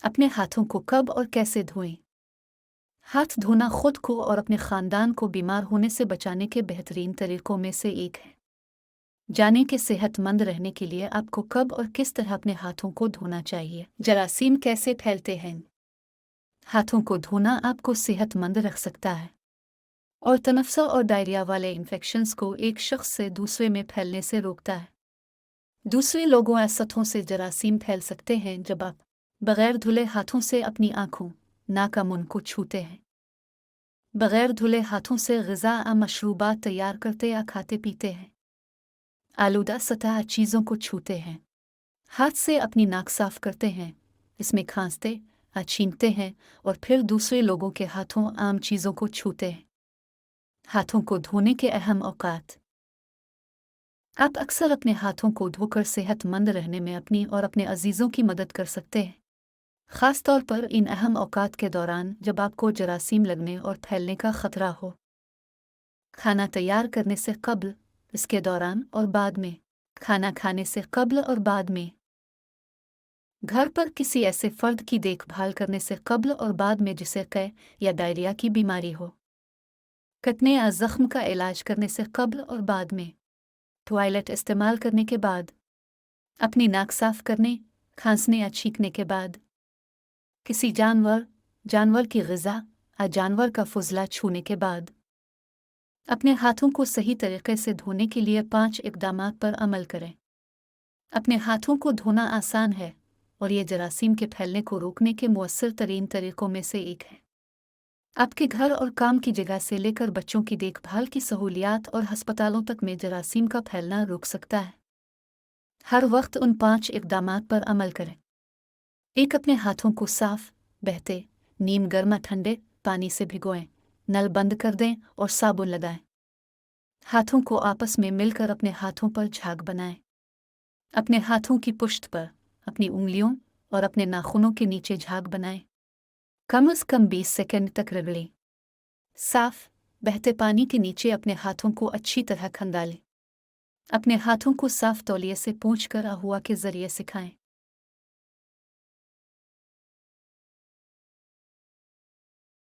अपने हाथों को कब और कैसे धोएं? हाथ धोना खुद को और अपने खानदान को बीमार होने से बचाने के बेहतरीन तरीकों में से एक है। जानें कि सेहतमंद रहने के लिए आपको कब और किस तरह अपने हाथों को धोना चाहिए। जरासीम कैसे फैलते हैं? हाथों को धोना आपको सेहतमंद रख सकता है और तनफ्सा और डायरिया वाले इन्फेक्शंस को एक शख्स से दूसरे में फैलने से रोकता है। दूसरे लोगों या सतहों से जरासीम फैल सकते हैं जब आप बगैर धुले हाथों से अपनी आँखों, नाक या मुंह को छूते हैं। बगैर धुले हाथों से ग़िज़ा या मशरूबात तैयार करते या खाते पीते हैं। आलूदा सतह चीज़ों को छूते हैं। हाथ से अपनी नाक साफ करते हैं, इसमें खांसते या छींकते हैं और फिर दूसरे लोगों के हाथों आम चीज़ों को छूते हैं। हाथों को धोने के अहम औकात। आप अक्सर अपने हाथों को धोकर सेहतमंद रहने में अपनी और अपने अजीज़ों की मदद कर सकते हैं, ख़ास तौर पर इन अहम औकात के दौरान जब आपको जरासीम लगने और फैलने का ख़तरा हो। खाना तैयार करने से क़ब्ल, इसके दौरान और बाद में। खाना खाने से क़ब्ल और बाद में। घर पर किसी ऐसे फ़र्द की देखभाल करने से क़ब्ल और बाद में जिसे क़ै या डायरिया की बीमारी हो। कटने या ज़ख्म का इलाज करने से क़ब्ल और बाद में। टॉयलेट इस्तेमाल करने के बाद। अपनी नाक साफ करने, खांसने या छींकने के बाद। किसी जानवर की ग़िज़ा या जानवर का फुज़ला छूने के बाद। अपने हाथों को सही तरीके से धोने के लिए 5 इक़दामात पर अमल करें। अपने हाथों को धोना आसान है और ये जरासीम के फैलने को रोकने के मुअस्सर तरीन तरीकों में से एक है। आपके घर और काम की जगह से लेकर बच्चों की देखभाल की सहूलियात और अस्पतालों तक में जरासीम का फैलना रुक सकता है। हर वक्त उन 5 इक़दामात पर अमल करें। 1. अपने हाथों को साफ, बहते, नीम गर्म ठंडे पानी से भिगोएं, नल बंद कर दें और साबुन लगाएं। हाथों को आपस में मिलकर अपने हाथों पर झाग बनाएं। अपने हाथों की पुष्ट पर, अपनी उंगलियों और अपने नाखूनों के नीचे झाग बनाएं। कम से कम 20 सेकंड तक रगड़ें। साफ, बहते पानी के नीचे अपने हाथों को अच्छी तरह खंगालें। अपने हाथों को साफ तौलिए से पोंछकर अहुआ के ज़रिए सिखाएं।